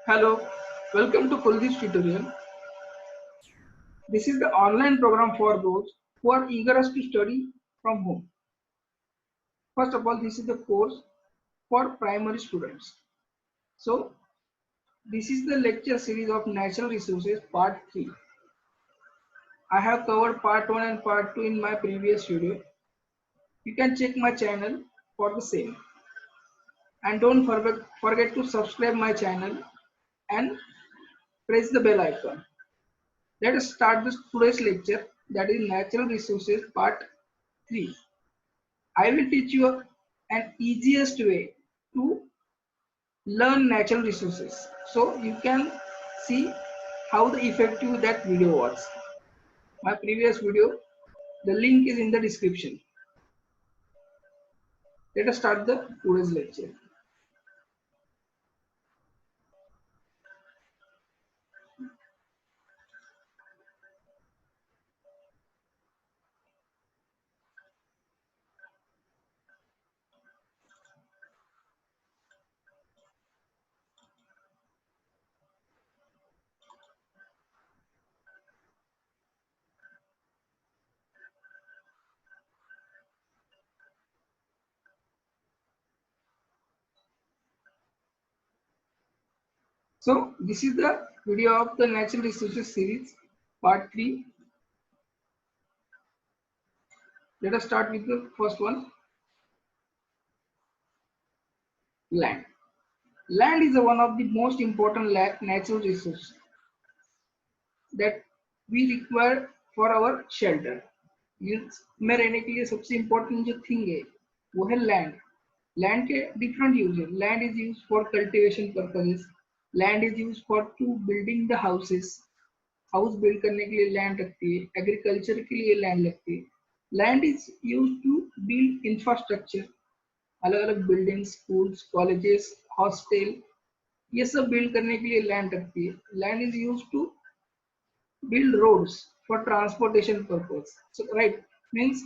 Hello, welcome to Kuldeep's tutorial. This is the online program for those who are eager to study from home. First of all, this is the course for primary students. So, this is the lecture series of natural resources part 3. I have covered part 1 and part 2 in my previous video. You can check my channel for the same. And don't forget to subscribe my channel and press the bell icon. Let us start this today's lecture, that is natural resources part 3. I will teach you an easiest way to learn natural resources. So you can see how the effective that video was. My previous video, the link is in the description. Let us start the today's lecture. So this is the video of the natural resources series part 3. Let us start with the first one, land. Land is one of the most important natural resources that we require for our shelter. Means में रहने के लिए सबसे important जो thing है वो है land. Land के डिफरेंट यूज है. Land is use for cultivation purposes. Land is use for to building the houses. House build करने के लिए लैंड लगती है. एग्रीकल्चर के लिए लैंड लगती है. Land is use to build infrastructure. अलग अलग बिल्डिंग, स्कूल्स, कॉलेजेस, हॉस्टल, ये सब बिल्ड करने के लिए लैंड लगती है. Land is use to build roads for transportation purpose. So right, means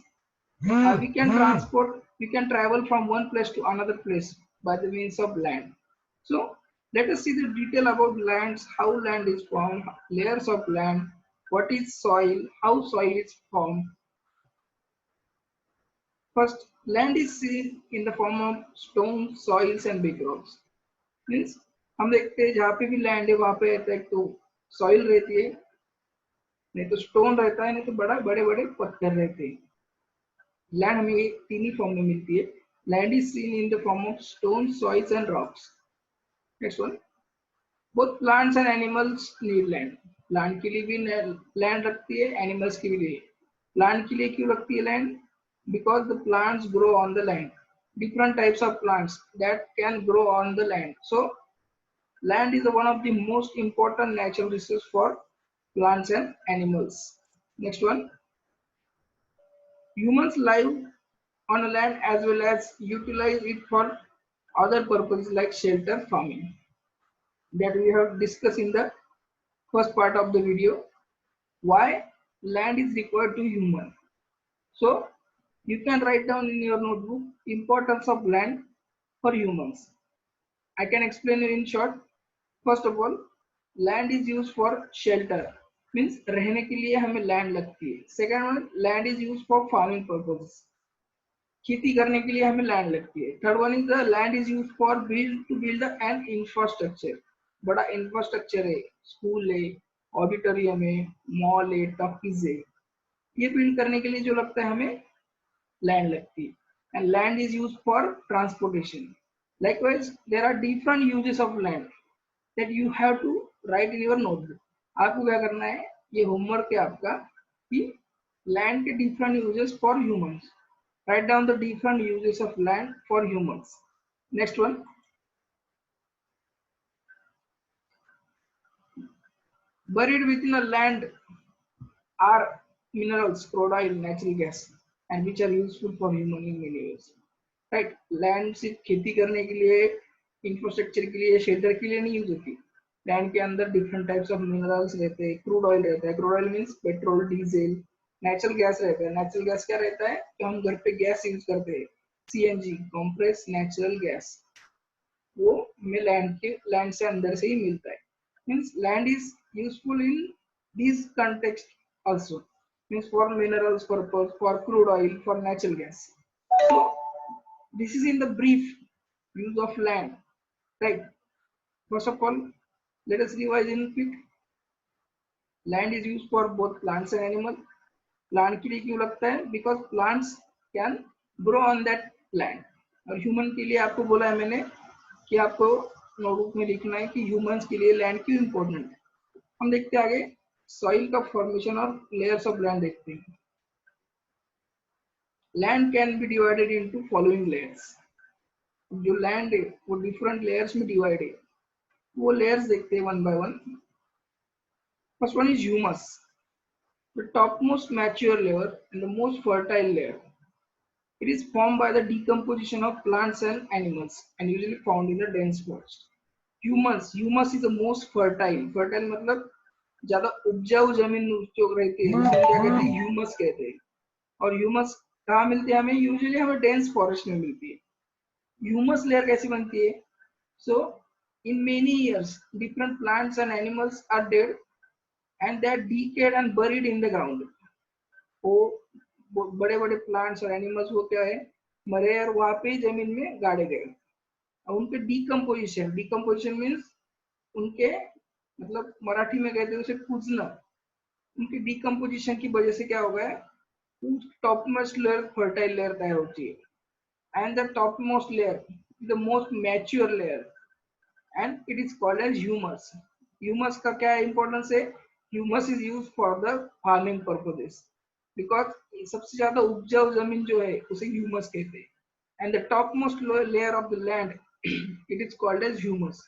we can travel from one place to another place by the means of land. So let us see the detail about lands, how land is formed, layers of land, what is soil, how soil is formed. First, land is seen in the form of stones, soils and big rocks. Means हम देखते हैं जहाँ पे भी land है वहाँ पे एक तो सॉइल रहती है, नहीं तो स्टोन रहता है, नहीं तो बड़े बड़े पत्थर रहते हैं. लैंड हमें तीन ही फॉर्म में मिलती है. Land is seen in the form of stone, soils and rocks. Next one, both plants and animals need land. Plant के लिए भी लैंड रखती है, एनिमल्स के लिए. प्लांट के लिए क्यों रखती है land? Because the plants grow on the land. Different types of plants that can grow on the land. So land is one of the most important natural resources for plants and animals. Next one, humans live on a land as well as utilize it for other purposes like shelter, farming, that we have discussed in the first part of the video. Why land is required to human? So you can write down in your notebook importance of land for humans. I can explain it in short. First of all, land is used for shelter, means रहने के लिए हमें land लगती है. Second one, land is use for farming purposes. खेती करने के लिए हमें लैंड लगती है. Third one is the land is use for build an infrastructure. बड़ा इंफ्रास्ट्रक्चर है, स्कूल है, ऑडिटोरियम है, मॉल है, टॉकीज है, ये बिल्ड करने के लिए जो लगता है हमें लैंड लगती है. And land is use for transportation. Likewise, there are different uses of land that you have to write in your notebook. आपको क्या करना है, ये होमवर्क है आपका, कि लैंड के different uses for humans. Write down the different uses of land for humans. Next one, buried within a land are minerals, crude oil, natural gas, and which are useful for human in many ways. Right, land सिर्फ खेती करने के लिए, infrastructure के लिए, shelter के लिए नहीं यूज होती. लैंड के अंदर डिफरेंट टाइप्स ऑफ मिनरल्स रहते हैं. क्रूड ऑयल रहता है. Crude oil means petrol, diesel. Natural gas रहता है. नेचुरल गैस क्या रहता है, तो हम घर पे गैस यूज करते हैं, सीएनजी, कंप्रेस नेचुरल गैस. वो में लैंड से अंदर से ही मिलता है. Means land is useful in this context also, means for minerals purpose, for crude oil, for natural gas. So this is in the brief use of land, right? First of all, let us revise in quick. Land is used for both plants and animals. Plant के लिए क्यों लगता है? Because plants can grow on that land. और human के लिए आपको बोला है मैंने कि आपको नोटबुक में लिखना है कि ह्यूमंस के लिए लैंड क्यों इंपॉर्टेंट है. हम देखते हैं आगे सॉइल का फॉर्मेशन और लेयर्स ऑफ लैंड देखते हैं. Land can be divided into following layers. जो लैंड है वो डिफरेंट लेयर्स में डिवाइड है. वो लेयर्स देखते हैं one by one. First one is humus, the topmost mature layer and the most fertile layer. It is formed by the decomposition of plants and animals and usually found in the dense forest. Humus is the most fertile. Fertile मतलब ज्यादा उपजाऊ जमीन जो रहती है उसको क्या कहते हैं? ह्यूमस कहते हैं. और ह्यूमस कहाँ मिलती है हमें? यूजुअली हमें डेंस फॉरेस्ट में मिलती है. ह्यूमस लेयर कैसी बनती है? So in many years different plants and animals are dead and they are decayed and buried in the ground. वो बड़े बड़े प्लांट्स और एनिमल्स वो क्या है? मरे और वहां पे जमीन में गाड़े गए. और उनके डिकम्पोजिशन मीन्स उनके मतलब मराठी में कहते हैं उसे कुजना. उनके डिकम्पोजिशन की वजह से क्या हो गया? Top most layer fertile layer तैयार होती है. And the top most layer the most mature layer and it is called as humus. Humus का क्या इंपॉर्टेंस है? Humus is use for the farming purposes because सबसे ज्यादा उपजाऊ जमीन जो है उसे ह्यूमस कहते हैं. And the top most layer of the land it is called as humus.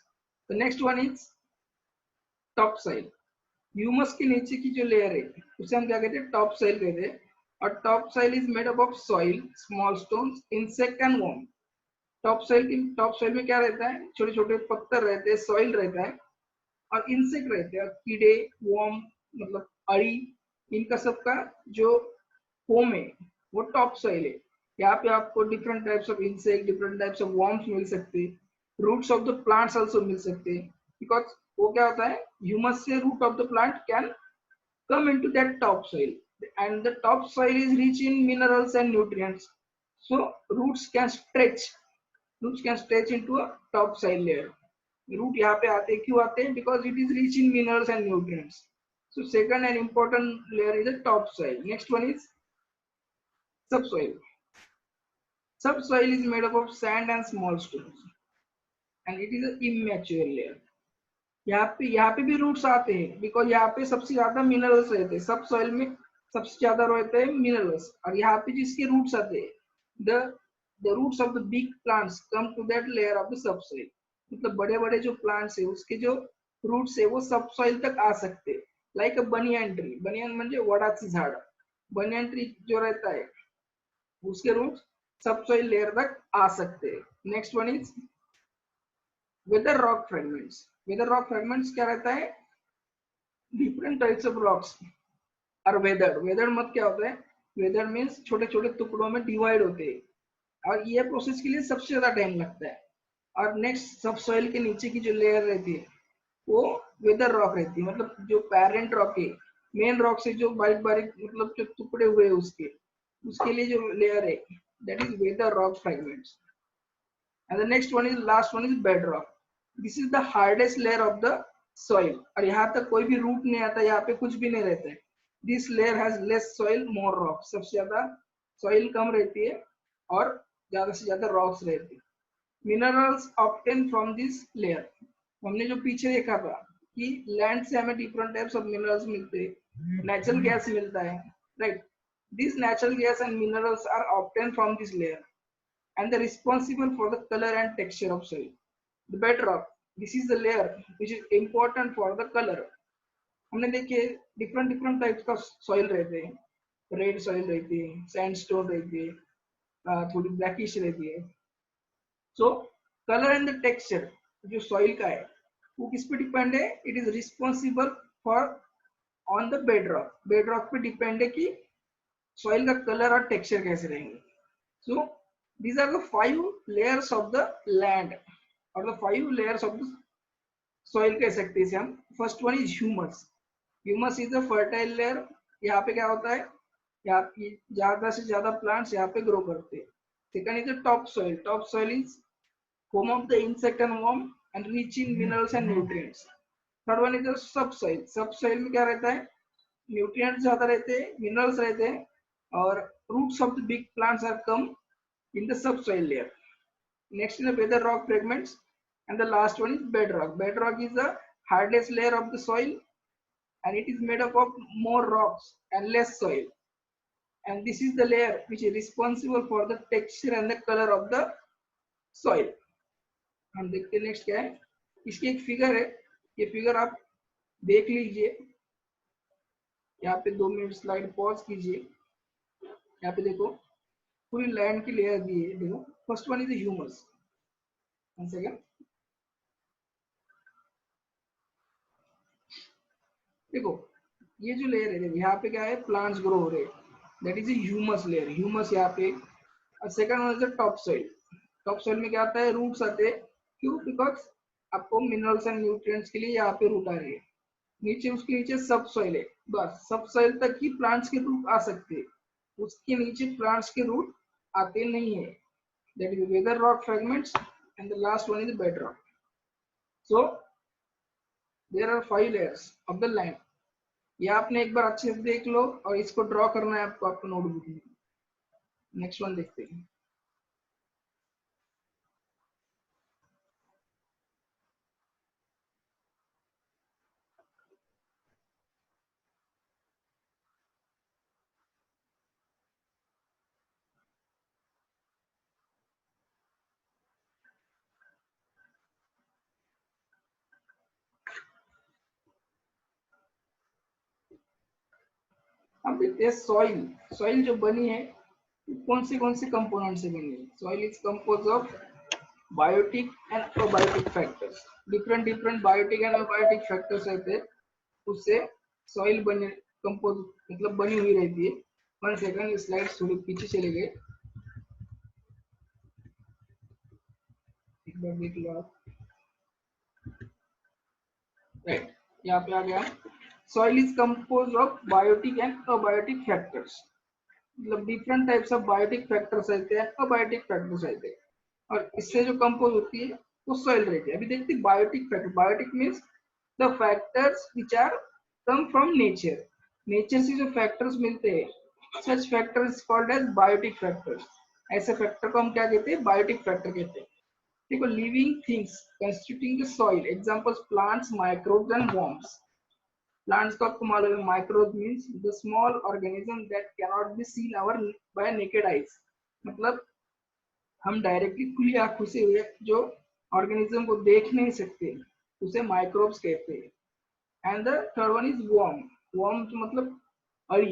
The next one is top soil. Humus के नीचे की जो लेयर है उसे हम क्या कहते हैं? टॉप सॉइल कहते हैं. और top soil is made up of soil, small stones, insect and worm. Top soil में क्या रहता है? छोटे छोटे पत्थर रहते हैं, सॉइल रहता है और इंसेक्ट रहते हैं, कीड़े, वर्म मतलब अड़ी. इनका सबका जो होम है वो टॉप सॉइल है. यहाँ पे आपको different types of insect, different types of worms मिल सकते हैं. Roots of the plants also मिल सकते हैं बिकॉज वो क्या होता है? ह्यूमस से root of the plant can come into that topsoil and the topsoil is rich in minerals and nutrients, so roots can stretch into a topsoil layer. Root यहाँ पे आते क्यों आते हैं? Because it is rich in minerals and nutrients. So second and important layer is the top soil. Next one is subsoil. Subsoil is made up of sand and small stones and it is an immature layer. यहाँ पे भी roots आते हैं because यहाँ पे सबसे ज्यादा minerals रहते हैं. सब सॉइल में सबसे ज्यादा रहते हैं मिनरल्स. और यहाँ पे जिसके रूट्स आते हैं the roots of the big plants come to that layer of the subsoil. मतलब बड़े बड़े जो प्लांट्स है उसके जो रूट्स है वो सब सॉइल तक आ सकते हैं. लाइक अ बनियान ट्री. बनियान म्हणजे वडाचं झाड. बनियान ट्री जो रहता है उसके रूट्स सब सॉइल लेयर तक आ सकते हैं. Next one is weather rock fragments. Weather rock fragments क्या रहता है? डिफरेंट टाइप्स ऑफ रॉक्स और वेदर मत क्या होता है? वेदर मीन्स छोटे छोटे टुकड़ों में डिवाइड होते हैं और ये प्रोसेस के लिए सबसे ज्यादा टाइम लगता है. और नेक्स्ट सब सॉइल के नीचे की जो लेयर रहती है वो वेदर रॉक रहती है. मतलब जो पेरेंट रॉक है, मेन रॉक से जो बारीक बारीक मतलब जो टुकड़े हुए उसके लिए जो लेयर है that is weather rock fragments. And the next one is last one is bed rock. This is the hardest layer of the soil. और यहाँ तक कोई भी रूट नहीं आता, यहाँ पे कुछ भी नहीं रहता है. This layer has less soil more rock. सबसे ज्यादा सॉइल कम रहती है और ज्यादा से ज्यादा रॉक्स रहती है. Minerals obtain from this layer. हमने जो पीछे देखा था कि लैंड से हमें डिफरेंट टाइप्स ऑफ मिनरल्स मिलते हैं, नेचुरल गैस मिलता है, right? This natural gas and minerals are obtain from this layer and they're responsible for the color and texture of soil. The bedrock, this is the layer which is important for the color. हमने देखे different types का soil रहते हैं. Red soil रहती है, sandstone रहती है, थोड़ी ब्लैकिश रहती है. सो कलर एंड द टेक्सचर जो सॉइल का है वो किस पे डिपेंड है? It is responsible for on the bedrock. Bedrock पे डिपेंड है कि सॉइल का कलर और टेक्सचर कैसे रहेंगे. सो these are the 5 layers of the land और the 5 layers of the soil कह सकते हैं इसे हम. First one is humus. Humus is the fertile layer. यहाँ पे क्या होता है, यहाँ पे ज्यादा से ज्यादा प्लांट्स यहाँ पे ग्रो करते हैं. Second is the top soil. Top soil is home of the insect and worm and rich in minerals and nutrients. Third one is the subsoil. Subsoil में क्या रहता है, न्यूट्रिएंट्स ज्यादा रहते हैं, मिनरल्स रहते हैं, और roots of the big plants are come in the subsoil layer. Next is the weather rock fragments, and the last one is bedrock. Bedrock is the hardest layer of the soil, and it is made up of more rocks and less soil. And this is the layer which is responsible for the texture and the color of the soil. हम देखते हैं next क्या है. इसकी एक figure है, ये figure आप देख लीजिए. यहाँ पे 2 मिनट स्लाइड पॉज कीजिए. यहाँ पे देखो पूरी लैंड की लेयर दी है. देखो first one is humus. One second. देखो ये जो लेयर है, यहाँ पे क्या है, प्लांट्स ग्रो हो रहे हैं, that is humus layer. Humus यहाँ पे. और second one is top soil. Top soil में क्या आता है, रूट्स आते हैं. क्यों? बिकॉज आपको मिनरल्स एंड न्यूट्रिएंट्स के लिए यहाँ पे रूट आ रही है. नीचे उसके नीचे सब सॉइल है, बस सब सॉइल तक ही प्लांट्स के रूट आ सकते हैं, उसके नीचे प्लांट्स के रूट आते नहीं है. That is weather rock fragments and the last one is bed rock. So there are 5 layers of the land. ये आपने एक बार अच्छे से देख लो, और इसको ड्रॉ करना है आपको आपको नोटबुक में. नेक्स्ट वन देखते हैं. अब देखते हैं सॉइल. सॉइल जो बनी है कौन से कंपोनेंट से बनी है. Soil is compose of biotic and abiotic factors. Different different biotic and abiotic factors रहते हैं, उससे सॉइल बने कंपोज मतलब बनी हुई रहती है. 1 सेकंड, स्लाइड थोड़ी पीछे चले गए, एक बार देख लो आप. राइट, यहाँ पे आ गया. Soil is compose of biotic and abiotic factors. मतलब different types of biotic factors रहते हैं, अबायोटिक फैक्टर्स रहते हैं, और इससे जो कंपोज होती है वो सॉइल रहती है. अभी देखते हैं biotic factor. Biotic means the factors which are come from nature. Nature से जो फैक्टर्स मिलते हैं, such factors called as biotic factors. ऐसे फैक्टर को हम क्या कहते हैं, बायोटिक फैक्टर कहते हैं. देखो living things constituting the soil, examples plants, microbes and worms. Plants को आपको मालूम है, microbe means the small organism that can not be seen our by naked eyes. मतलब हम डायरेक्टली खुली आंखों से जो ऑर्गेनिज्म को देख नहीं सकते उसे माइक्रोब्स कहते हैं. And the third one is worm. Worm मतलब अड़ी,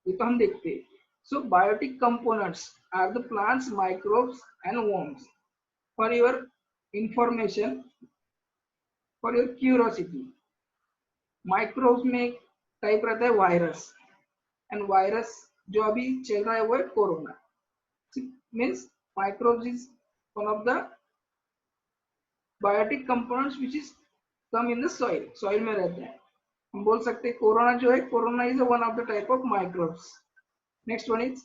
ये तो हम देखते हैं. So biotic components are the plants, microbes and worms. For your information, for your curiosity, microbes में एक टाइप रहता है वायरस, एंड वायरस जो अभी चल रहा है वो है corona. Means microbes is one of the biotic components which is come in the soil. Soil में रहते हैं. हम बोल सकते हैं कोरोना जो है, corona is one of the type of microbes. Next one is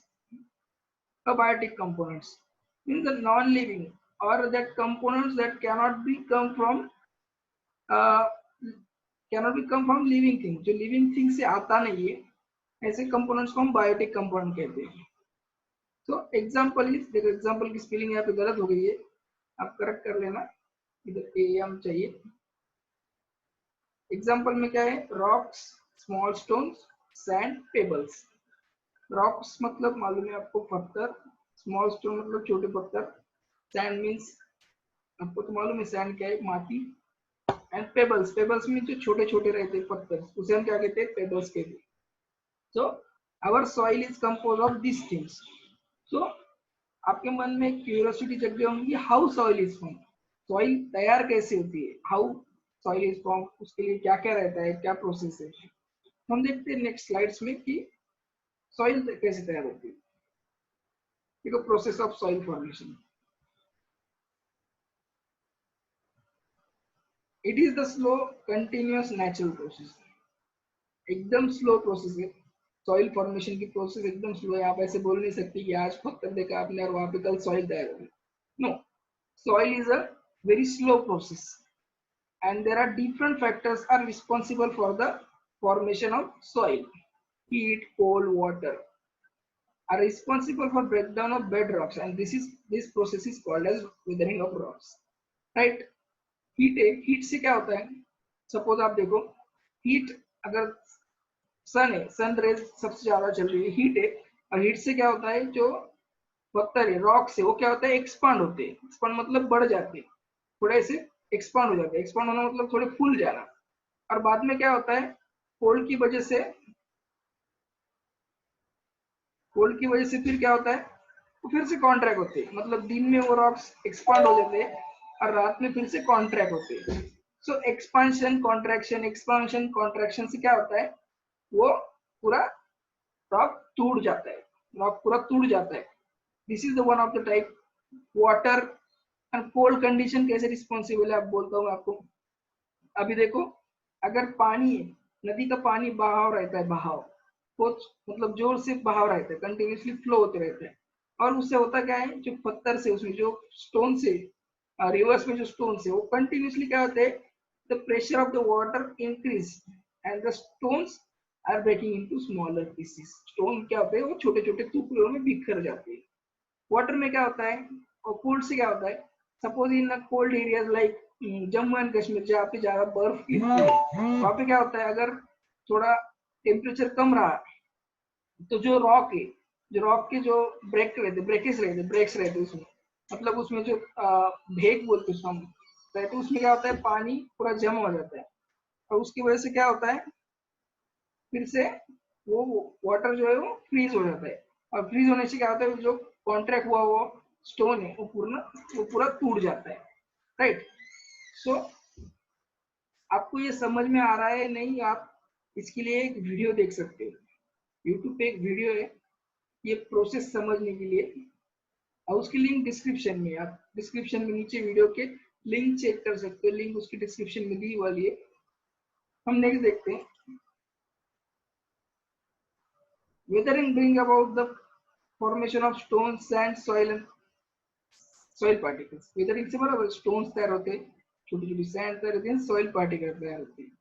abiotic components, means the non-living or that components that cannot be come from uh, living thing. जो living thing से आता नहीं है, ऐसे कंपोनेंट्स को हम बायोटिक कंपोनेंट कहते हैं. तो एग्जांपल इज, देखो एग्जांपल की स्पेलिंग यहाँ पे गलत हो गई है, आप करेक्ट कर लेना, इधर एम चाहिए. एग्जांपल में क्या है, rocks, small stones, sand, pebbles. Rocks मतलब मालूम है आपको पत्थर, स्मॉल स्टोन मतलब छोटे पत्थर, सैंड मीन्स आपको तो मालूम है सैंड क्या है, माटी, एंड पेबल्स, पेबल्स में जो छोटे छोटे रहते हैं पत्थर, उसे हम क्या कहते हैं, पेबल्स कहते हैं. So our soil is compose of this things. So आपके मन में क्यूरियोसिटी जग गई होंगी, how soil is form. Soil तैयार कैसे होती है, हाउ सॉइल इज फॉर्म, उसके लिए क्या क्या रहता है, क्या प्रोसेस है. हम देखते हैं नेक्स्ट स्लाइड्स में कि सॉइल कैसे तैयार होती है. देखो process of soil formation. It is the slow continuous natural process, एकदम स्लो प्रोसेस है। सॉइल फॉर्मेशन की प्रोसेस एकदम स्लो है। आप ऐसे बोल नहीं सकते कि आज पत्थर देखा आपने और वहां पे कल सॉइल तैयार होगी। No, soil is a very slow process and there are different factors are responsible for the formation of soil. Heat, cold, water are responsible for breakdown of bedrocks, and this process is called as weathering of rocks. Right? Heat से क्या होता है? Suppose आप देखो, heat अगर सन है, sun rays सबसे ज्यादा चल रही है, हीट है, और हीट से क्या होता है, जो पत्थर है रॉक से वो क्या होता है, एक्सपांड होते हैं। एक्सपांड मतलब बढ़ जाते हैं, थोड़े से एक्सपांड हो जाते हैं। एक्सपांड होना मतलब थोड़े फूल जाना। और बाद में क्या होता है, कोल्ड की वजह से, कोल्ड की वजह से फिर क्या होता है, वो फिर से कॉन्ट्रैक्ट होते हैं। मतलब दिन में वो रॉक्स एक्सपांड हो जाते हैं और रात में फिर से कॉन्ट्रैक्ट होते हैं। सो एक्सपांशन कॉन्ट्रैक्शन, एक्सपांशन कॉन्ट्रैक्शन से क्या होता है, वो पूरा रॉक टूट जाता है, रॉक पूरा टूट जाता है। This is the one of the type. Water and cold condition कैसे रिस्पॉन्सिबल है, आप बोलता हूँ आपको। अभी देखो, अगर पानी है, नदी का पानी बहाव रहता है, बहाव बहुत मतलब जोर से बहाव रहता है, कंटिन्यूसली फ्लो होते रहते हैं। और उससे होता क्या है, जो पत्थर से, उसमें जो स्टोन से, रिवर्स में जो स्टोन से, वो कंटिन्यूसली क्या होते हैं, the pressure of the water increase and the stones are breaking into smaller pieces. Stone क्या होते हैं, वो छोटे छोटे टुकड़ों में बिखर जाते हैं। वाटर में क्या होता है, और कोल्ड से क्या होता है, suppose in cold areas like Jammu and Kashmir, जहाँ पे ज्यादा बर्फ गिरती है, वहां पे क्या होता है, अगर थोड़ा टेम्परेचर कम रहा तो जो रॉक है, जो रॉक के जो ब्रेक रहते, ब्रेकेज रहते, ब्रेक्स रहते उसमें, मतलब उसमें जो भेग बोलते हैं हम रहते, उसमें क्या होता है, पानी पूरा जमा हो जाता है। और उसकी वजह से क्या होता है, फिर से वो वाटर जो है वो फ्रीज हो जाता है। और फ्रीज होने से क्या होता है, जो कॉन्ट्रैक्ट हुआ वो स्टोन है वो पूरा टूट जाता है। राइट? सो आपको ये समझ में आ रहा है नहीं, आप इसके लिए एक वीडियो देख सकते हो, यूट्यूब पे एक वीडियो है ये प्रोसेस समझने के लिए, और उसकी लिंक डिस्क्रिप्शन में, आप डिस्क्रिप्शन में नीचे वीडियो के लिंक चेक कर सकते हो, लिंक उसकी डिस्क्रिप्शन में दी वाली है। हम नेक्स्ट देखते हैं। Weathering bring about the formation of stones, sand, soil and soil particles. Weathering से बराबर stones तैयार होते हैं, छोटी छोटी sand तैयार होती है, soil particles तैयार होते हैं।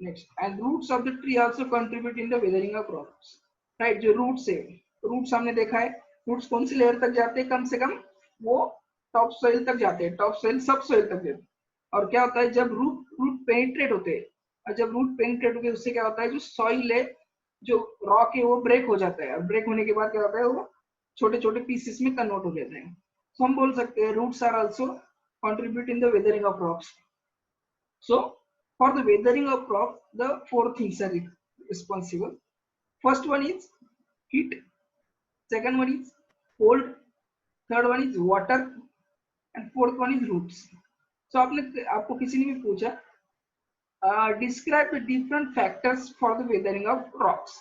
Next, and roots of the tree also contribute in the weathering of rocks. Right? जो roots है, roots हमने देखा है, roots कौन सी लेयर तक जाते हैं, कम से कम वो टॉप सॉइल तक जाते हैं, टॉप सॉइल सब सॉइल तक जाते हैं। और क्या होता है, जब रूट पेनिट्रेट होते हैं, और जब रूट पेनिट्रेट होते हैं उससे क्या होता है, जो सॉइल है, जो रॉक है, वो ब्रेक हो जाता है। और ब्रेक होने के बाद क्या होता है, वो छोटे छोटे पीसेस में कन्वर्ट हो जाते हैं। तो हम बोल सकते हैं roots are also contribute in the weathering of rocks. So for the weathering of rock, the four things are responsible. First one is heat, second one is cold, third one is water, and fourth one is roots. So आपको किसी ने भी पूछा, describe the different factors for the weathering of rocks.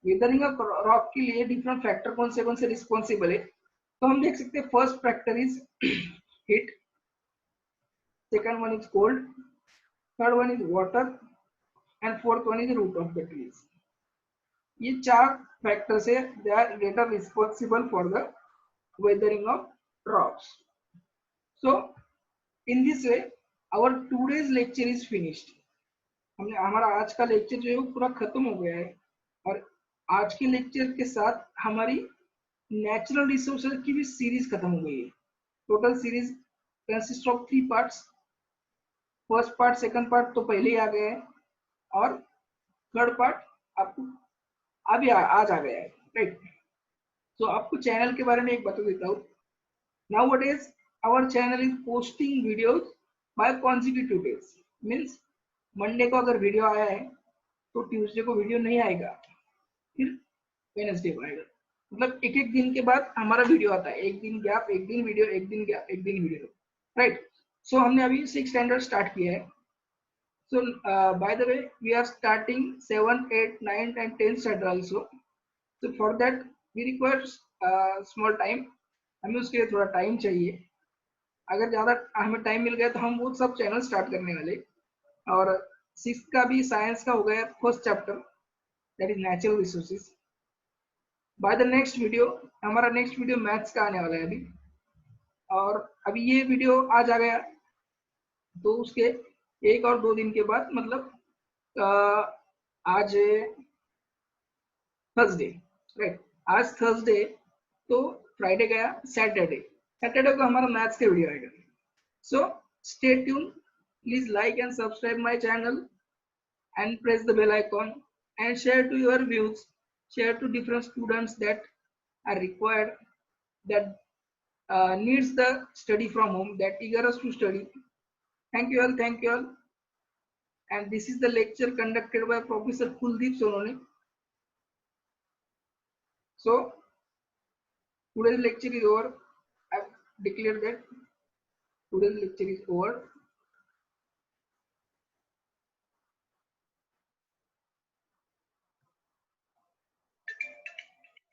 Weathering of rock के लिए different factor कौन से responsible है, तो हम देख सकते हैं first factor is heat, second one is cold, third one is water and fourth one is root of the trees. ये चार फैक्टर्स है, they are later responsible for the weathering of rocks. So in this way our today's lecture is finished. हमने हमारा आज का lecture जो है वो पूरा खत्म हो गया है, और आज के लेक्चर के साथ हमारी नेचुरल रिसोर्सेज की भी सीरीज खत्म हो गई है। Total series consist of 3 parts. First part, second part तो पहले ही आ गए हैं, और थर्ड पार्ट आपको अभी आज आ गया है। राइट? तो आपको चैनल के बारे में एक बता देता हूँ। Nowadays our channel is posting videos by consecutive days, means Monday को अगर वीडियो आया है तो ट्यूसडे को वीडियो नहीं आएगा, फिर वेडनेसडे को आएगा। मतलब एक एक दिन के बाद हमारा वीडियो आता है, एक दिन गैप, एक दिन वीडियो, एक दिन गैप, एक दिन वीडियो। राइट? सो हमने अभी 6 स्टैंडर्ड स्टार्ट किया है। So by the way we are starting 7, 8, 9 and 10 standard also. So for that we require small time, हमें उसके लिए थोड़ा टाइम चाहिए। अगर ज़्यादा हमें टाइम मिल गया तो हम वो सब चैनल स्टार्ट करने वाले। और 6th का भी साइंस का हो गया first chapter, that is natural resources. By the next video, हमारा नेक्स्ट वीडियो मैथ्स का आने वाला है अभी। और अभी ये वीडियो आज आ गया तो उसके 1 और 2 दिन के बाद, मतलब आज थर्सडे, राइट, आज थर्सडे, तो फ्राइडे गया, सैटरडे, सैटरडे को हमारा मैथ्स का वीडियो आएगा। So stay tune, please like and subscribe my channel and press the bell icon and share to your views, share to different students that are required, that needs the study from home, that eager us to study. Thank you all, thank you all. And this is the lecture conducted by Professor Kuldeep Sonone. So today's lecture is over. I've declared that today's lecture is over.